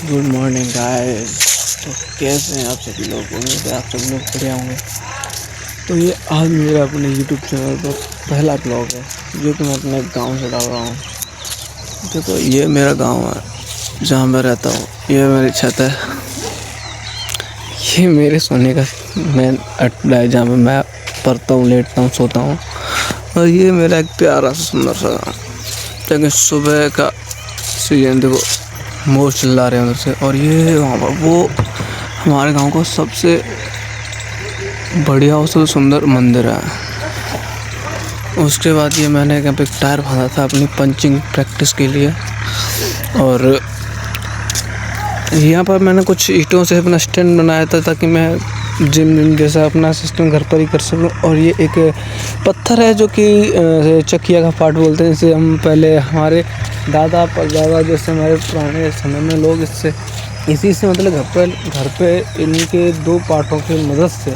Good morning guys. तो कैसे हैं आप सभी लोग? उम्मीद है आप सभी लोग बढ़िया होंगे। तो ये आज मेरा अपने यूट्यूब चैनल पर पहला ब्लॉग है जो कि मैं अपने गांव से डाल रहा हूँ। देखो ये मेरा गांव है जहाँ मैं रहता हूँ। ये मेरी छत है। ये मेरे सोने का मेन अड्डा है जहाँ पर मैं पढ़ता हूँ, लेटता हूँ, सोता हूँ। और ये मेरा एक प्यारा सा सुंदर सा गाँव। लेकिन सुबह का सीजन देखो, मोर चिल्ला रहे हैं उधर से। और ये वहाँ पर वो हमारे गांव का सबसे बढ़िया और सबसे सुंदर मंदिर है। उसके बाद ये मैंने यहाँ पे टायर बांधा था अपनी पंचिंग प्रैक्टिस के लिए। और यहाँ पर मैंने कुछ ईंटों से अपना स्टैंड बनाया था ताकि मैं जिम जैसा अपना सिस्टम घर पर ही कर सकूं। और ये एक पत्थर है जो कि चकिया का पार्ट बोलते हैं। इसे हम पहले हमारे दादा परदादा जैसे हमारे पुराने समय में लोग इसी से मतलब घर पे इनके दो पार्टों की मदद से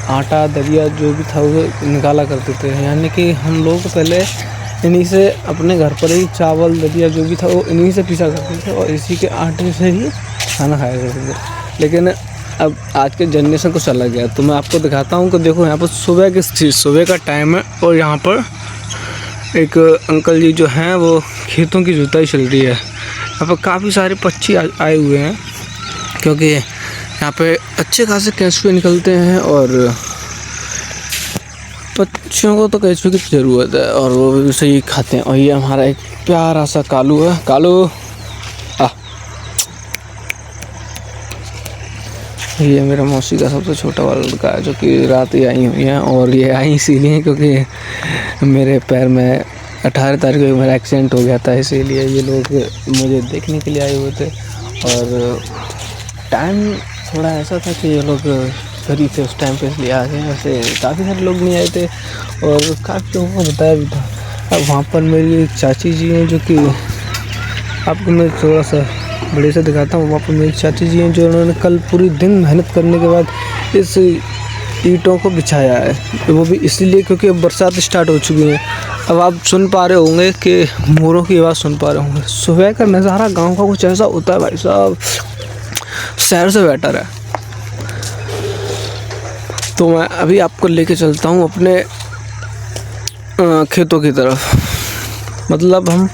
आटा दलिया जो भी था वो निकाला करते थे। यानी कि हम लोग पहले इन्हीं से अपने घर पर ही चावल दलिया जो भी था वो इन्हीं से पीसा करते थे और इसी के आटे से ही खाना खाया करते थे। लेकिन अब आज के जनरेशन कुछ अलग है। तो मैं आपको दिखाता हूँ कि देखो यहाँ पर सुबह का टाइम है और यहाँ पर एक अंकल जी जो हैं वो खेतों की जुताई चल रही है। यहाँ पर काफ़ी सारे पक्षी आए हुए हैं क्योंकि यहाँ पे अच्छे खासे केंचुए निकलते हैं और पक्षियों को तो केंचुए की ज़रूरत है और वो भी सही खाते हैं। और ये हमारा एक प्यारा सा कालू है। कालू ये मेरा मौसी का सबसे छोटा वाला लड़का है जो कि रात ही आई हुई है। और ये आई इसीलिए क्योंकि मेरे पैर में 18 तारीख को मेरा एक्सीडेंट हो गया था, इसीलिए ये लोग मुझे देखने के लिए आए हुए थे। और टाइम थोड़ा ऐसा था कि ये लोग फ्री थे उस टाइम पे, इसलिए आ गए। वैसे काफ़ी सारे लोग नहीं आए थे और काफ़ी लोगों को बताया भी था। अब वहाँ पर मेरी चाची जी हैं जो कि आपको मैं थोड़ा सा बड़े से दिखाता हूँ। वहाँ पर मेरी चाची जी हैं जो उन्होंने कल पूरी दिन मेहनत करने के बाद इस ईंटों को बिछाया है। वो भी इसलिए क्योंकि अब बरसात स्टार्ट हो चुकी है। अब आप सुन पा रहे होंगे कि मोरों की आवाज़ सुन पा रहे होंगे। सुबह का नज़ारा गांव का कुछ ऐसा होता है भाई साहब, शहर से बेटर है। तो मैं अभी आपको लेके चलता हूँ अपने खेतों की तरफ। मतलब हम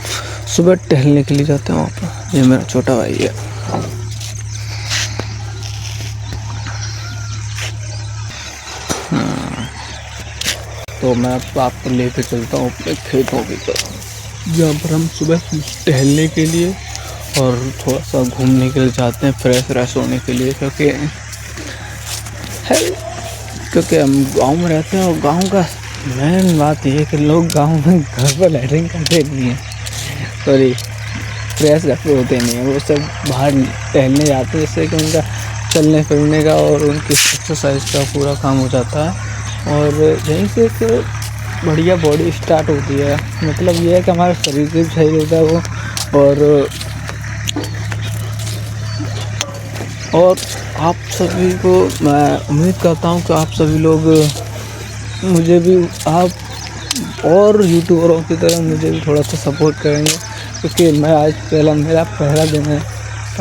सुबह टहलने के लिए जाते हैं वहाँ पर। ये मेरा छोटा भाई है। तो मैं आपको लेके चलता हूँ अपने खेतों की तरफ जहाँ पर हम सुबह टहलने के लिए और थोड़ा सा घूमने के लिए जाते हैं, फ्रेश होने के लिए। क्योंकि हम गांव में रहते हैं और गांव का मेन बात ये है कि लोग गांव में घर पर लैट्रिन करते नहीं हैं, सॉरी फ्रेश घर पे होते नहीं हैं। वो सब बाहर टहलने जाते हैं जिससे कि उनका चलने फिरने का और उनकी एक्सरसाइज का पूरा काम हो जाता है। और यहीं से एक बढ़िया बॉडी स्टार्ट होती है। मतलब ये है कि हमारा शरीर भी सही रहता है वो। और आप सभी को मैं उम्मीद करता हूँ कि आप सभी लोग मुझे भी आप और यूट्यूबरों की तरह मुझे भी थोड़ा सा सपोर्ट करेंगे क्योंकि मैं आज मेरा पहला दिन है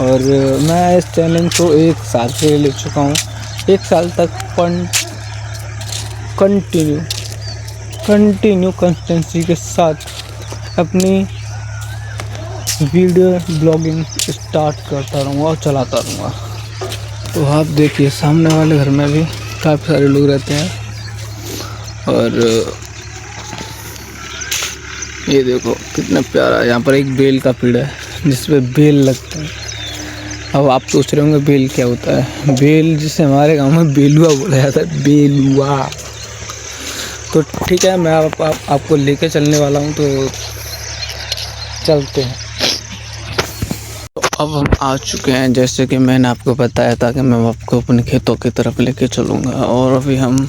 और मैं इस चैलेंज को 1 साल से ले चुका हूँ। 1 साल तक कंटिन्यू कंसिस्टेंसी के साथ अपनी वीडियो ब्लॉगिंग स्टार्ट करता रहूँगा और चलाता रहूँगा। तो आप देखिए सामने वाले घर में भी काफ़ी सारे लोग रहते हैं और ये देखो कितना प्यारा। यहाँ पर एक बेल का पेड़ है जिसपे बेल लगता है। अब आप सोच रहे होंगे बेल क्या होता है? बेल जिसे हमारे गांव में बेलुआ बोला जाता है, बेलुआ। तो ठीक है, मैं आपको लेके चलने वाला हूँ, तो चलते हैं। तो अब हम आ चुके हैं जैसे कि मैंने आपको बताया था कि मैं आपको अपने खेतों की तरफ लेके चलूँगा। और अभी हम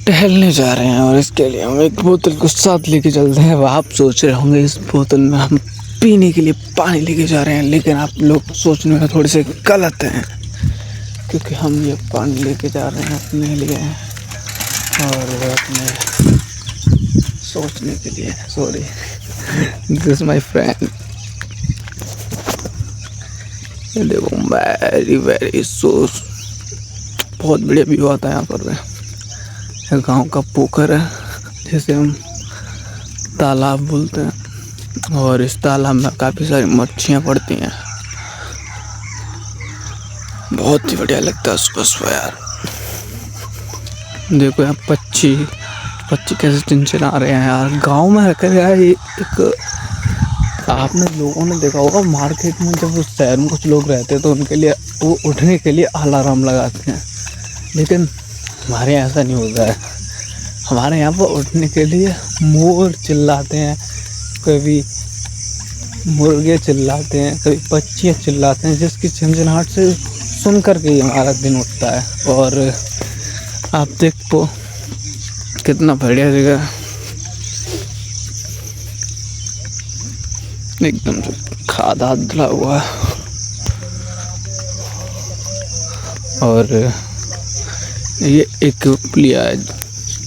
टहलने जा रहे हैं और इसके लिए हम एक बोतल को साथ लेके चलते हैं। अब आप सोच रहे होंगे इस बोतल में हम पीने के लिए पानी लेके जा रहे हैं, लेकिन आप लोग सोचने में थोड़े से गलत हैं क्योंकि हम ये पानी लेके जा रहे हैं अपने लिए और अपने सोचने के लिए। Sorry, this is my friend. ये देखो वेरी वेरी सो बहुत बढ़िया व्यू आता है यहाँ पर। ये गांव का पोखर है जिसे हम तालाब बोलते हैं, और इस तालाब में काफ़ी सारी मच्छियाँ पड़ती हैं। बहुत ही बढ़िया लगता है सुबह सुबह यार। देखो यहाँ पक्षी कैसे चिनचिना रहे हैं यार। गांव में रहकर यार ये एक, आपने लोगों ने देखा होगा मार्केट में जब उस शहर में कुछ लोग रहते हैं तो उनके लिए वो उठने के लिए अलार्म लगाते हैं, लेकिन हमारे यहाँ ऐसा नहीं होता है। हमारे यहाँ पर उठने के लिए मोर चिल्लाते हैं, कभी मुर्गे चिल्लाते हैं, कभी पक्षी चिल्लाते हैं, जिसकी झंझनाहट से सुन कर के ही हमारा दिन उठता है। और आप देखो कितना बढ़िया जगह, एकदम से खादा धुला हुआ। और ये एक पुलिया है,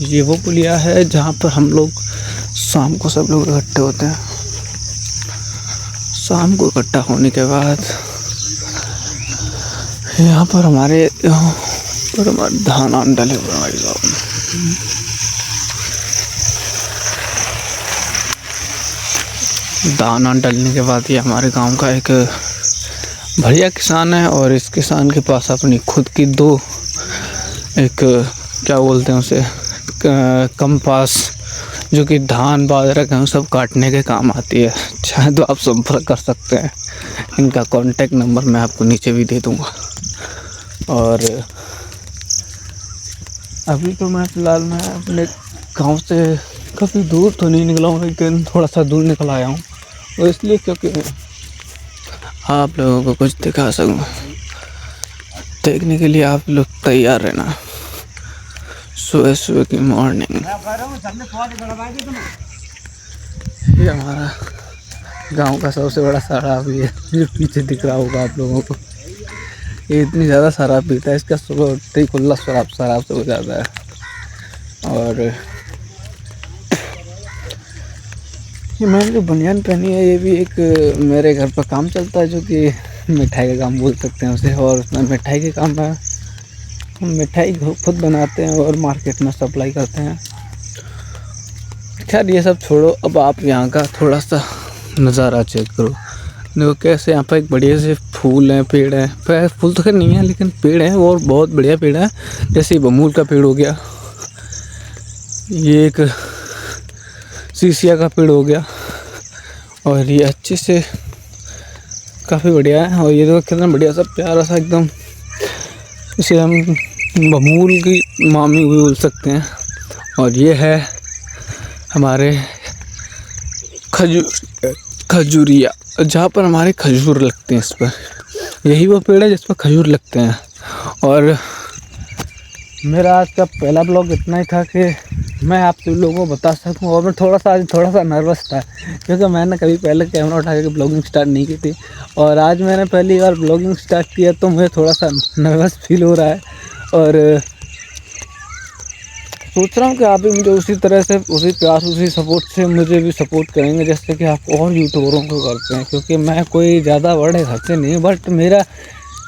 ये वो पुलिया है जहाँ पर हम लोग शाम को सब लोग इकट्ठे होते हैं। शाम को इकट्ठा होने के बाद यहाँ पर हमारे धान आन डले हुए हैं भाई साहब। दाना डालने के बाद ये हमारे गांव का एक बढ़िया किसान है, और इस किसान के पास अपनी खुद की दो एक क्या बोलते हैं उसे कंपास, जो कि धान बाजरा गेहूँ सब काटने के काम आती है। चाहे तो आप संपर्क कर सकते हैं, इनका कॉन्टैक्ट नंबर मैं आपको नीचे भी दे दूँगा। और अभी तो मैं फ़िलहाल मैं अपने गांव से काफ़ी दूर तो नहीं निकला हूँ, लेकिन थोड़ा सा दूर निकल आया हूँ, और इसलिए क्योंकि आप लोगों को कुछ दिखा सकूँ। देखने के लिए आप लोग तैयार रहना। सुबह सुबह की मॉर्निंग। ये हमारा गांव का सबसे बड़ा शराब भी है, जो पीछे दिख रहा होगा आप लोगों को। ये इतनी ज़्यादा शराब पीता है, इसका सुबह उठते ही खुला शराब से हो जाता है। और ये मैंने जो बनियान पहनी है, ये भी एक मेरे घर पर काम चलता है, जो कि मिठाई का काम बोल सकते हैं उसे। और उसमें मिठाई के काम में हम मिठाई खुद बनाते हैं और मार्केट में सप्लाई करते हैं। खैर ये सब छोड़ो, अब आप यहाँ का थोड़ा सा नज़ारा चेक करो। देखो कैसे यहाँ पर एक बढ़िया से फूल हैं, पेड़ हैं। फूल तो खैर नहीं है, लेकिन पेड़ हैं और बहुत बढ़िया पेड़ है। जैसे बमूल का पेड़ हो गया, ये एक सीसिया का पेड़ हो गया, और ये अच्छे से काफ़ी बढ़िया है। और ये तो कितना बढ़िया सा प्यारा सा एकदम, इसे हम बमूल की मामी भी बोल सकते हैं। और ये है हमारे खजूरिया, जहाँ पर हमारे खजूर लगते हैं। इस पर यही वो पेड़ है जिस पर खजूर लगते हैं। और मेरा आज का पहला ब्लॉग इतना ही था कि मैं आप सभी लोगों को बता सकूं। और मैं थोड़ा सा नर्वस था, क्योंकि मैंने कभी पहले कैमरा उठा के ब्लॉगिंग स्टार्ट नहीं की थी, और आज मैंने पहली बार ब्लॉगिंग स्टार्ट किया, तो मुझे थोड़ा सा नर्वस फील हो रहा है। और सोच रहा हूँ कि आप भी मुझे उसी तरह से, उसी प्यार, उसी सपोर्ट से मुझे भी सपोर्ट करेंगे, जैसे कि आप और यूट्यूबरों को करते हैं। क्योंकि मैं कोई ज़्यादा बड़े खर्चे नहीं, बट मेरा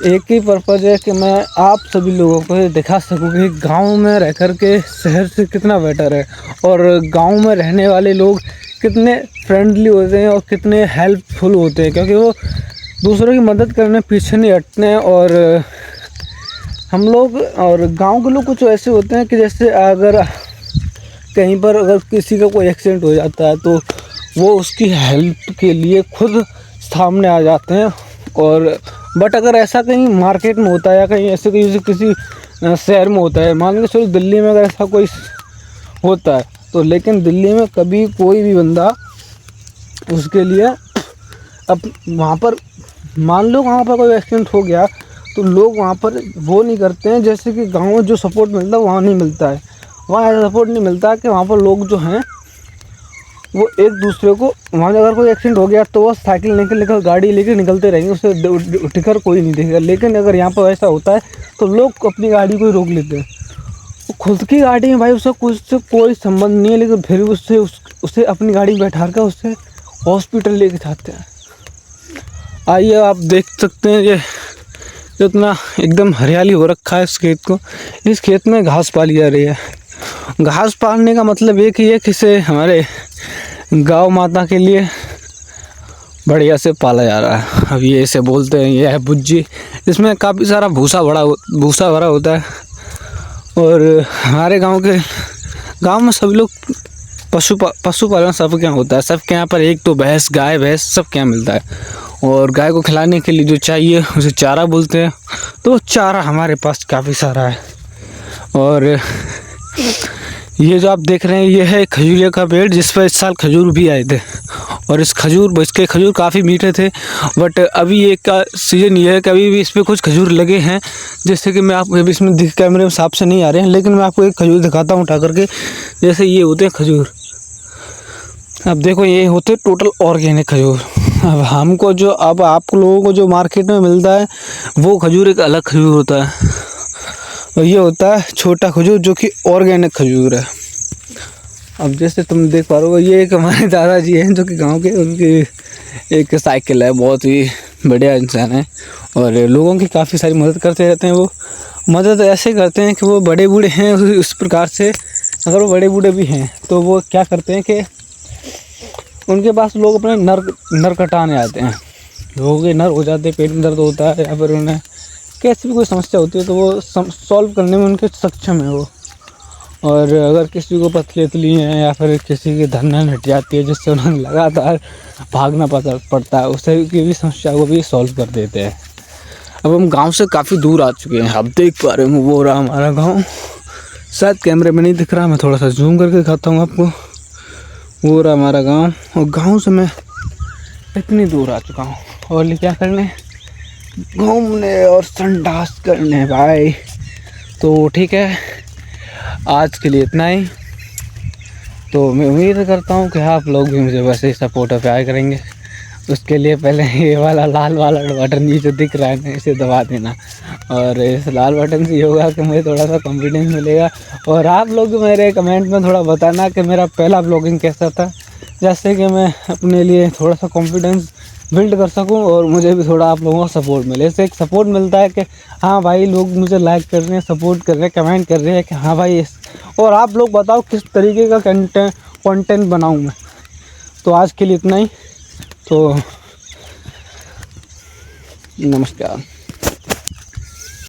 एक ही पर्पज़ है कि मैं आप सभी लोगों को दिखा सकूं कि गांव में रह कर के शहर से कितना बेटर है, और गांव में रहने वाले लोग कितने फ्रेंडली होते हैं और कितने हेल्पफुल होते हैं, क्योंकि वो दूसरों की मदद करने पीछे नहीं हटते हैं। और हम लोग और गांव के लोग कुछ ऐसे होते हैं कि जैसे अगर कहीं पर अगर किसी का कोई एक्सीडेंट हो जाता है, तो वो उसकी हेल्प के लिए खुद सामने आ जाते हैं। और बट अगर ऐसा कहीं मार्केट में होता है, या कहीं ऐसे किसी शहर में होता है, मान लो चलो दिल्ली में अगर ऐसा कोई होता है, तो लेकिन दिल्ली में कभी कोई भी बंदा उसके लिए, अब वहाँ पर मान लो वहाँ पर कोई एक्सीडेंट हो गया, तो लोग वहाँ पर वो नहीं करते हैं जैसे कि गाँव में जो सपोर्ट मिलता है वहाँ नहीं मिलता है। वहाँ ऐसा सपोर्ट नहीं मिलता कि वहाँ पर लोग जो हैं वो एक दूसरे को, वहाँ अगर कोई एक्सीडेंट हो गया तो वो साइकिल लेकर गाड़ी लेकर निकलते रहेंगे, उसे उठकर कोई नहीं देखेगा। लेकिन अगर यहाँ पर ऐसा होता है तो लोग अपनी गाड़ी को ही रोक लेते हैं। वो खुद की गाड़ी में भाई उससे कोई संबंध नहीं है, लेकिन फिर भी उसे अपनी गाड़ी में बैठा कर उससे हॉस्पिटल लेके जाते हैं। आइए आप देख सकते हैं ये इतना एकदम हरियाली हो रखा है इस खेत को। इस खेत में घास पाली जा रही है। घास पालने का मतलब ये कि ये किसे हमारे गौ माता के लिए बढ़िया से पाला जा रहा है। अब ये इसे बोलते हैं, ये है बुज्जी। इसमें काफ़ी सारा भूसा भरा होता है। और हमारे गांव में सभी लोग पशुपालन सबके यहाँ होता है। सबके यहाँ पर एक तो गाय भैंस सबके यहाँ मिलता है। और गाय को खिलाने के लिए जो चाहिए उसे चारा बोलते हैं। तो चारा हमारे पास काफ़ी सारा है। और ये जो आप देख रहे हैं ये है खजूरिया का पेड़, जिस पर इस साल खजूर भी आए थे। और इसके खजूर काफ़ी मीठे थे। बट अभी एक का सीज़न ये है कि अभी भी इस पर कुछ खजूर लगे हैं, जैसे कि मैं आपको अभी इसमें कैमरे में साफ से नहीं आ रहे हैं, लेकिन मैं आपको एक खजूर दिखाता हूँ उठा करके। जैसे ये होते हैं खजूर, अब देखो ये होते टोटल ऑर्गेनिक खजूर। अब आप लोगों को जो मार्केट में मिलता है वो खजूर एक अलग खजूर होता है। और ये होता है छोटा खजूर जो कि ऑर्गेनिक खजूर है। अब जैसे तुम देख पा रहे हो ये एक हमारे दादाजी हैं जो कि गांव के, उनकी एक साइकिल है। बहुत ही बढ़िया इंसान है और लोगों की काफ़ी सारी मदद करते रहते हैं। वो मदद ऐसे करते हैं कि वो बड़े बूढ़े हैं उस प्रकार से, अगर वो बड़े बूढ़े भी हैं तो वो क्या करते हैं कि उनके पास लोग अपने नर कटाने आते हैं। लोगों के नर हो जाते हैं, पेट में दर्द होता है या फिर उन्हें कैसी भी कोई समस्या होती है तो वो सॉल्व करने में उनके सक्षम है वो। और अगर किसी को पथरी है या फिर किसी की धड़कन हट जाती है जिससे उन्हें लगातार भागना पड़ता है, उससे की भी समस्या को भी सॉल्व कर देते हैं। अब हम गांव से काफ़ी दूर आ चुके हैं। आप देख पा रहे हो वो रहा हमारा गांव। शायद कैमरे में नहीं दिख रहा, मैं थोड़ा सा जूम करके दिखाता हूँ आपको। वो रहा हमारा गांव। और गांव से मैं इतनी दूर आ चुका हूँ और ये क्या करने, घूमने और संडास करने भाई। तो ठीक है, आज के लिए इतना ही। तो मैं उम्मीद करता हूँ कि आप लोग भी मुझे वैसे ही सपोर्ट और प्यार करेंगे। उसके लिए पहले ये वाला लाल वाला बटन ये जो दिख रहा है ना, इसे दबा देना। और इस लाल बटन से ये होगा कि मुझे थोड़ा सा कॉन्फिडेंस मिलेगा। और आप लोग मेरे कमेंट में थोड़ा बताना कि मेरा पहला ब्लॉगिंग कैसा था, जैसे कि मैं अपने लिए थोड़ा सा कॉन्फिडेंस बिल्ड कर सकूं और मुझे भी थोड़ा आप लोगों का सपोर्ट मिले। इससे एक सपोर्ट मिलता है कि हाँ भाई लोग मुझे लाइक कर रहे हैं, सपोर्ट कर रहे हैं, कमेंट कर रहे हैं कि हाँ भाई। और आप लोग बताओ किस तरीके का कंटेंट बनाऊं मैं। तो आज के लिए इतना ही। तो नमस्कार।